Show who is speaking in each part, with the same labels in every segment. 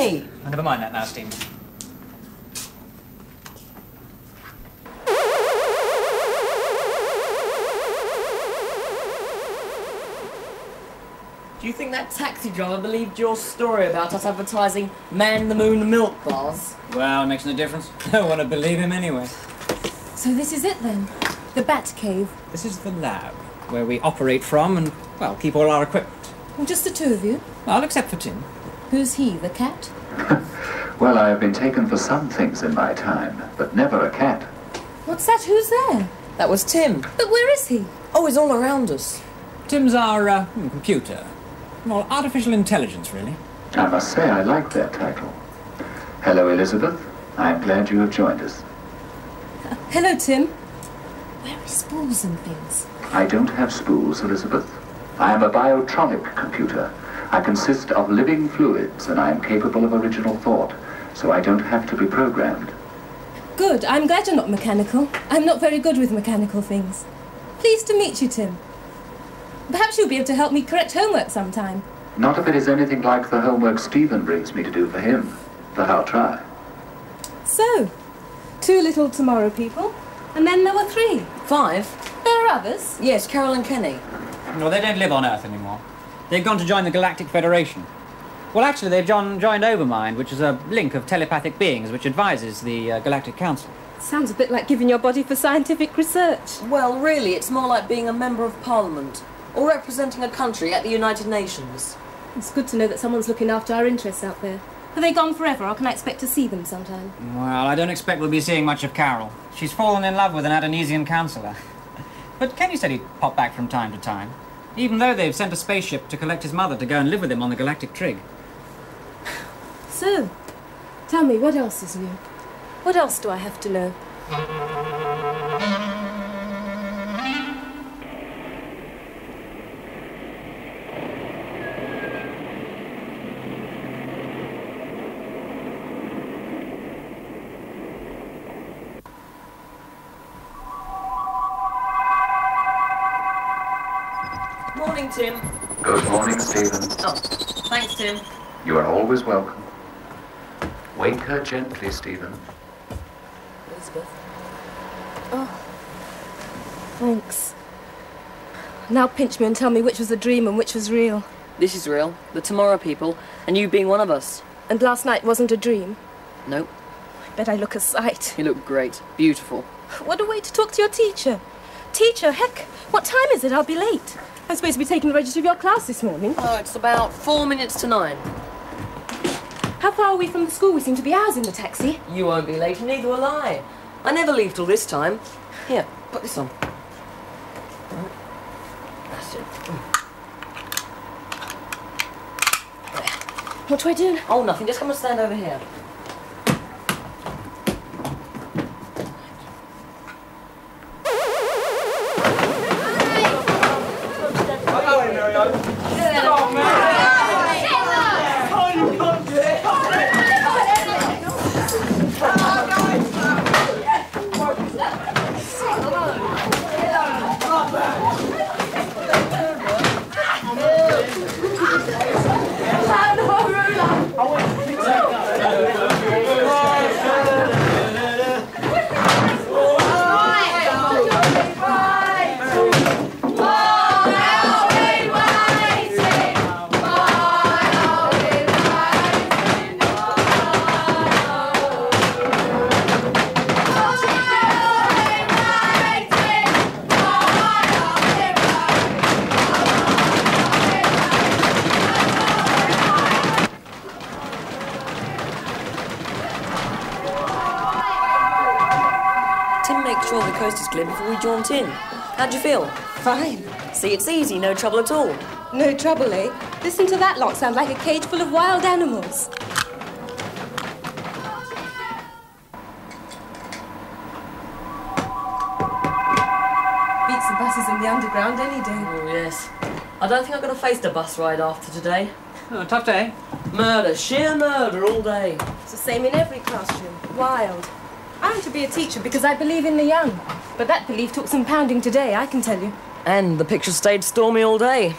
Speaker 1: Kenny!
Speaker 2: Oh, never mind that now, Stephen.
Speaker 1: Do you think that taxi driver believed your story about us advertising man-the-moon milk bars?
Speaker 2: Well, it makes no difference. No one would believe him anyway.
Speaker 3: So this is it then? The Bat Cave?
Speaker 2: This is the lab, where we operate from and, well, keep all our equipment.
Speaker 3: Well, just the two of you?
Speaker 2: Well, except for Tim.
Speaker 3: Who's he, the cat?
Speaker 4: Well, I have been taken for some things in my time, but never a cat.
Speaker 3: What's that? Who's there?
Speaker 1: That was Tim.
Speaker 3: But where is he?
Speaker 1: Oh, he's all around us.
Speaker 2: Tim's our, computer. Well, artificial intelligence, really.
Speaker 4: I must say I like that title. Hello, Elizabeth. I'm glad you have joined us.
Speaker 3: Hello, Tim. Where are spools and things?
Speaker 4: I don't have spools, Elizabeth. I am a biotronic computer. I consist of living fluids, and I am capable of original thought, so I don't have to be programmed.
Speaker 3: Good. I'm glad you're not mechanical. I'm not very good with mechanical things. Pleased to meet you, Tim. Perhaps you'll be able to help me correct homework sometime.
Speaker 4: Not if it is anything like the homework Stephen brings me to do for him, but I'll try.
Speaker 3: So, 2 little tomorrow people, and then there were 3.
Speaker 1: 5?
Speaker 3: There are others?
Speaker 1: Yes, Carol and Kenny.
Speaker 2: No, they don't live on Earth anymore. They've gone to join the Galactic Federation. Well, actually, they've joined Overmind, which is a link of telepathic beings which advises the Galactic Council.
Speaker 3: Sounds a bit like giving your body for scientific research.
Speaker 1: Well, really, it's more like being a member of Parliament, or representing a country at the United Nations.
Speaker 3: It's good to know that someone's looking after our interests out there. Are they gone forever, or can I expect to see them sometime?
Speaker 2: Well, I don't expect we'll be seeing much of Carol. She's fallen in love with an Adonesian councillor. But Kenny said he'd pop back from time to time, even though they've sent a spaceship to collect his mother to go and live with him on the Galactic Trig.
Speaker 3: So, tell me, what else is new? What else do I have to know?
Speaker 1: Morning, Tim.
Speaker 4: Good morning, Stephen.
Speaker 1: Oh, thanks, Tim.
Speaker 4: You are always welcome. Wake her gently, Stephen.
Speaker 1: Elizabeth.
Speaker 3: Oh, thanks. Now pinch me and tell me which was a dream and which was real.
Speaker 1: This is real. The Tomorrow people, and you being one of us.
Speaker 3: And last night wasn't a dream?
Speaker 1: Nope.
Speaker 3: I bet I look a sight.
Speaker 1: You look great. Beautiful.
Speaker 3: What a way to talk to your teacher. Teacher, heck, what time is it? I'll be late. I'm supposed to be taking the register of your class this morning.
Speaker 1: Oh, it's about 4 minutes to 9.
Speaker 3: How far are we from the school? We seem to be hours in the taxi.
Speaker 1: You won't be late, and neither will I. I never leave till this time. Here, put this on. That's it.
Speaker 3: What do I do?
Speaker 1: Oh, nothing. Just come and stand over here. Sure, the coast is clear before we jaunt in. How'd you feel?
Speaker 3: Fine.
Speaker 1: See, it's easy, no trouble at all.
Speaker 3: No trouble, eh? Listen to that lot, sound like a cage full of wild animals. Beats the buses in the underground any day.
Speaker 1: Oh, yes. I don't think I'm going to face the bus ride after today.
Speaker 2: Oh, tough day.
Speaker 1: Murder, sheer murder all day.
Speaker 3: It's the same in every classroom. Wild. I want to be a teacher because I believe in the young. But that belief took some pounding today, I can tell you.
Speaker 1: And the picture stayed stormy all day.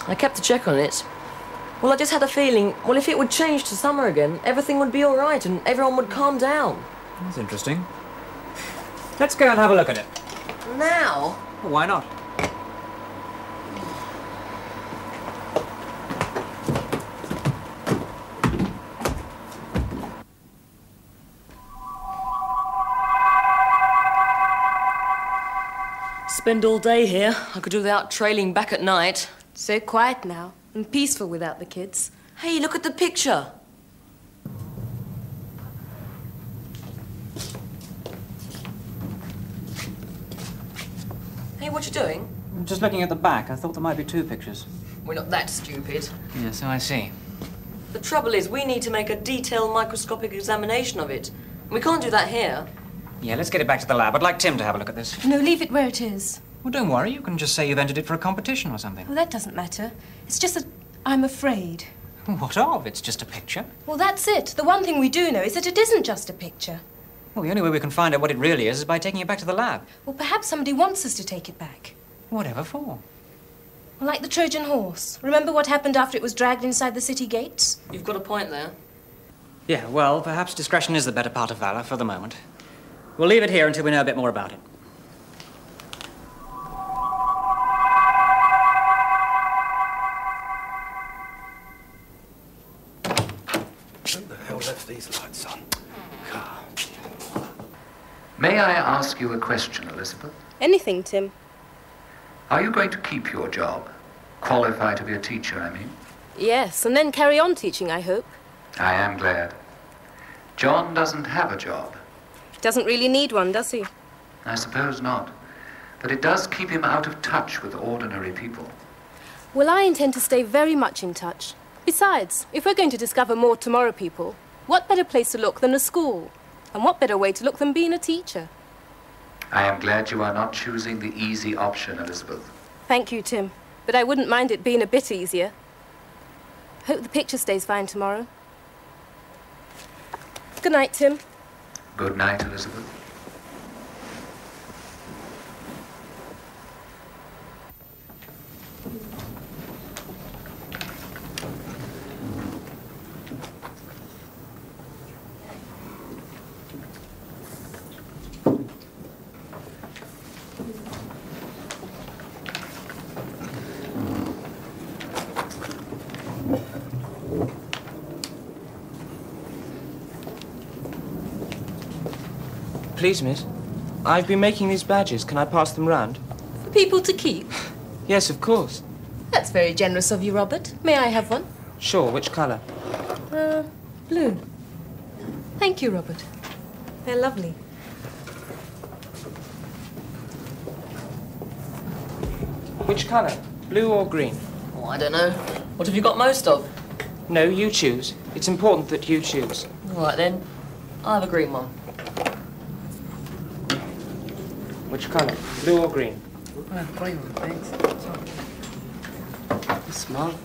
Speaker 1: I kept a check on it. Well, I just had a feeling, well, if it would change to summer again, everything would be all right and everyone would calm down.
Speaker 2: That's interesting. Let's go and have a look at it.
Speaker 1: Now?
Speaker 2: Well, why not?
Speaker 1: Spend all day here. I could do without trailing back at night.
Speaker 3: So quiet now, and peaceful without the kids.
Speaker 1: Hey, look at the picture. Hey, what you doing?
Speaker 2: I'm just looking at the back. I thought there might be 2 pictures.
Speaker 1: We're not that stupid.
Speaker 2: Yeah, so I see.
Speaker 1: The trouble is, we need to make a detailed microscopic examination of it. We can't do that here.
Speaker 2: Yeah, let's get it back to the lab. I'd like Tim to have a look at this.
Speaker 3: No, leave it where it is.
Speaker 2: Well, don't worry. You can just say you've entered it for a competition or something.
Speaker 3: Well, that doesn't matter. It's just that I'm afraid.
Speaker 2: What of? It's just a picture.
Speaker 3: Well, that's it. The one thing we do know is that it isn't just a picture.
Speaker 2: Well, the only way we can find out what it really is by taking it back to the lab.
Speaker 3: Well, perhaps somebody wants us to take it back.
Speaker 2: Whatever for?
Speaker 3: Well, like the Trojan horse. Remember what happened after it was dragged inside the city gates?
Speaker 1: You've got a point there.
Speaker 2: Yeah, well, perhaps discretion is the better part of valor for the moment. We'll leave it here until we know a bit more about it.
Speaker 5: Who the hell left these lights on?
Speaker 4: May I ask you a question, Elizabeth?
Speaker 3: Anything, Tim.
Speaker 4: Are you going to keep your job? Qualify to be a teacher, I mean?
Speaker 3: Yes, and then carry on teaching, I hope.
Speaker 4: I am glad. John doesn't have a job.
Speaker 3: Doesn't really need one, does he?
Speaker 4: I suppose not. But it does keep him out of touch with ordinary people.
Speaker 3: Well, I intend to stay very much in touch. Besides, if we're going to discover more tomorrow people, what better place to look than a school? And what better way to look than being a teacher?
Speaker 4: I am glad you are not choosing the easy option, Elizabeth.
Speaker 3: Thank you, Tim. But I wouldn't mind it being a bit easier. Hope the picture stays fine tomorrow. Good night, Tim.
Speaker 4: Good night, Elizabeth.
Speaker 6: Please, miss. I've been making these badges. Can I pass them round?
Speaker 3: For people to keep?
Speaker 6: Yes, of course.
Speaker 3: That's very generous of you, Robert. May I have one?
Speaker 6: Sure, which colour?
Speaker 3: Blue. Thank you, Robert. They're lovely.
Speaker 6: Which colour? Blue or green?
Speaker 1: Oh, I don't know. What have you got most of?
Speaker 6: No, you choose. It's important that you choose.
Speaker 1: All right, then. I'll have a green one.
Speaker 6: Which colour? Blue or green?
Speaker 7: Green one, thanks. This one.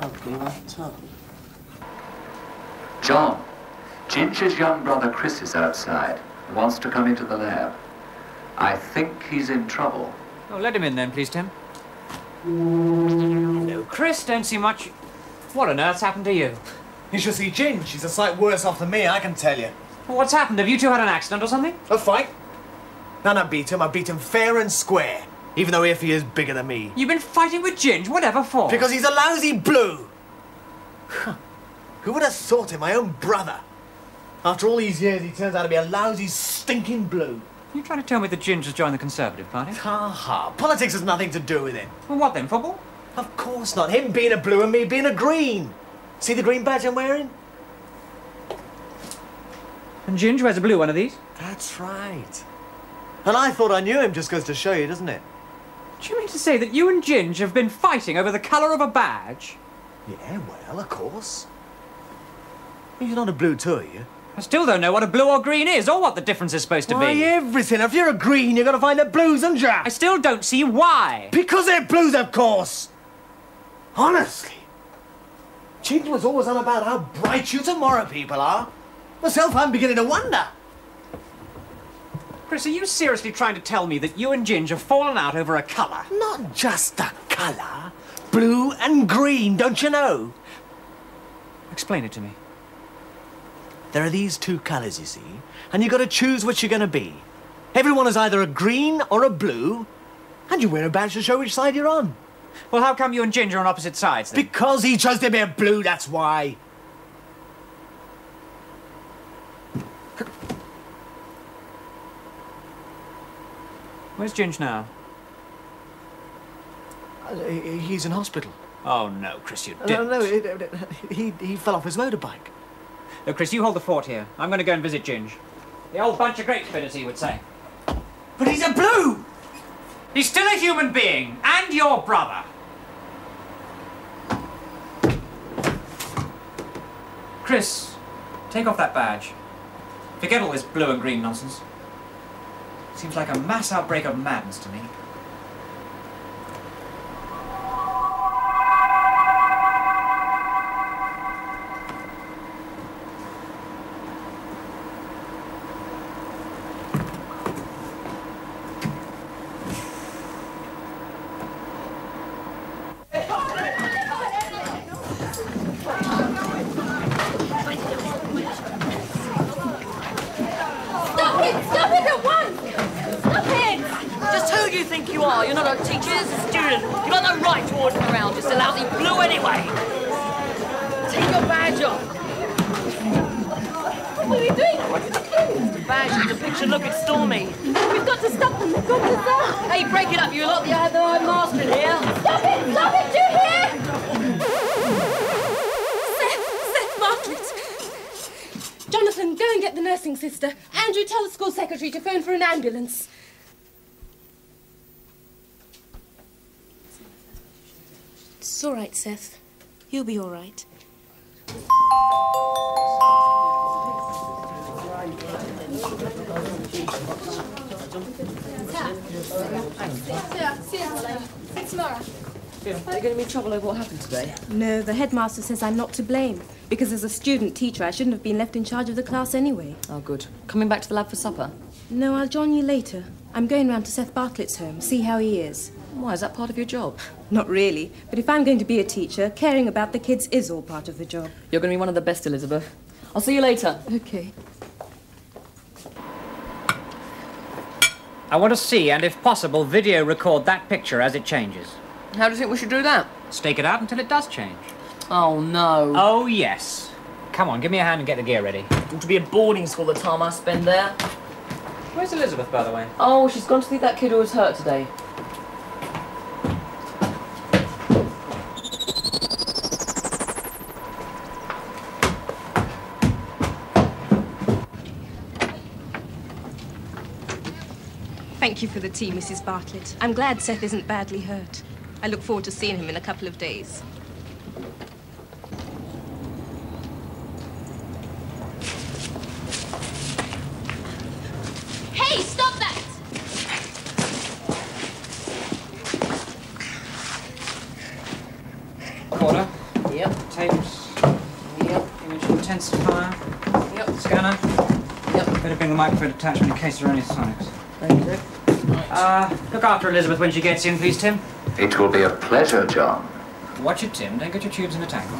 Speaker 7: Okay, top.
Speaker 4: John, Ginger's young brother Chris is outside. He wants to come into the lab. I think he's in trouble.
Speaker 2: Oh, let him in then, please, Tim. No, Chris, don't see much. What on earth's happened to you?
Speaker 5: You should see Ginge. She's a sight worse off than me, I can tell you.
Speaker 2: Well, what's happened? Have you two had an accident or something?
Speaker 5: A fight? And I beat him. I beat him fair and square. Even though if he is bigger than me.
Speaker 2: You've been fighting with Ginge? Whatever for?
Speaker 5: Because he's a lousy blue. Who would have thought it? My own brother. After all these years, he turns out to be a lousy, stinking blue.
Speaker 2: You trying to tell me that Ginge has joined the Conservative Party?
Speaker 5: Ha ha. Politics has nothing to do with it.
Speaker 2: Well, what then, football?
Speaker 5: Of course not. Him being a blue and me being a green. See the green badge I'm wearing?
Speaker 2: And Ginge wears a blue one of these?
Speaker 5: That's right. And I thought I knew him, just goes to show you, doesn't it?
Speaker 2: Do you mean to say that you and Ginge have been fighting over the colour of a badge?
Speaker 5: Yeah, well, of course. You're not a blue too, are you?
Speaker 2: I still don't know what a blue or green is, or what the difference is supposed to
Speaker 5: Why,
Speaker 2: be.
Speaker 5: everything. If you're a green, you're gonna find the blues, aren't you?
Speaker 2: I still don't see why.
Speaker 5: Because they're blues, of course. Honestly. Ginge was always on about how bright you tomorrow people are. Myself, I'm beginning to wonder.
Speaker 2: Chris, are you seriously trying to tell me that you and Ginge have fallen out over a colour?
Speaker 5: Not just a colour. Blue and green, don't you know?
Speaker 2: Explain it to me.
Speaker 5: There are these two colours, you see, and you've got to choose which you're going to be. Everyone is either a green or a blue, and you wear a badge to show which side you're on.
Speaker 2: Well, how come you and Ginger are on opposite sides, then?
Speaker 5: Because he chose to be a blue, that's why.
Speaker 2: Where's Ginger now?
Speaker 5: He's in hospital.
Speaker 2: Oh, no, Chris, you didn't.
Speaker 5: No, he fell off his motorbike.
Speaker 2: Look, Chris, you hold the fort here. I'm going to go and visit Ginger. The old bunch of great spit, as he would say.
Speaker 5: But he's a blue!
Speaker 2: He's still a human being, and your brother. Chris, take off that badge. Forget all this blue and green nonsense. Seems like a mass outbreak of madness to me.
Speaker 3: Stop it at once! Stop it!
Speaker 1: Just who do you think you are? You're not a teacher, you're a student. You've got no right to order around, just a lousy blue anyway. Take your badge off.
Speaker 3: What are we doing?
Speaker 1: The badge is the picture. Look, it's Stormy.
Speaker 3: We've got to stop them. They've got to stop.
Speaker 1: Hey, break it up, you lot. You had the right master in here.
Speaker 3: Stop it! Stop it! Do you hear? Seth Bartlett. Jonathan, go and get the nursing sister. Andrew, tell the school secretary to phone for an ambulance. It's all right, Seth. You'll be all right. See you tomorrow.
Speaker 1: Are you going to be in trouble over what happened today?
Speaker 3: No, the headmaster says I'm not to blame. Because as a student teacher, I shouldn't have been left in charge of the class anyway.
Speaker 1: Oh, good. Coming back to the lab for supper?
Speaker 3: No, I'll join you later. I'm going round to Seth Bartlett's home, see how he is.
Speaker 1: Why, is that part of your job?
Speaker 3: Not really, but if I'm going to be a teacher, caring about the kids is all part of the job.
Speaker 1: You're going to be one of the best, Elizabeth. I'll see you later.
Speaker 3: Okay.
Speaker 2: I want to see, and if possible, video record that picture as it changes.
Speaker 1: How do you think we should do that?
Speaker 2: Stake it out until it does change.
Speaker 1: Oh, no.
Speaker 2: Oh, yes. Come on, give me a hand and get the gear ready.
Speaker 1: Ought to be a boarding school the time I spend there.
Speaker 2: Where's Elizabeth, by the way?
Speaker 1: Oh, she's gone to see that kid who was hurt today.
Speaker 3: Thank you for the tea, Mrs. Bartlett. I'm glad Seth isn't badly hurt. I look forward to seeing him in a couple of days. Hey, stop that!
Speaker 2: Recorder.
Speaker 1: Yep.
Speaker 2: Tapes.
Speaker 1: Yep.
Speaker 2: Image intensifier.
Speaker 1: Yep.
Speaker 2: Scanner.
Speaker 1: Yep.
Speaker 2: Better bring the microphone attachment in case there are any sonics.
Speaker 1: Thank you.
Speaker 2: Look after Elizabeth when she gets in, please, Tim.
Speaker 4: It will be a pleasure, John.
Speaker 2: Watch it, Tim. Don't get your tubes in a tangle.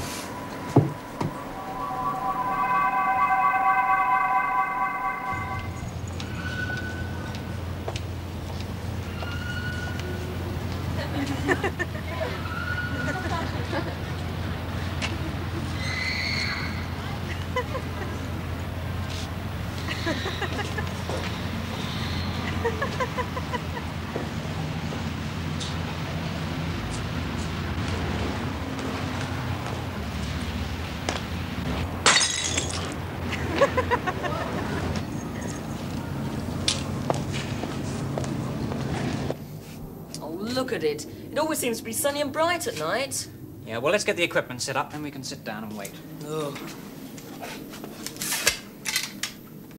Speaker 1: Oh, look at it. It always seems to be sunny and bright at night.
Speaker 2: Yeah, well, let's get the equipment set up, then we can sit down and wait.
Speaker 1: Ugh.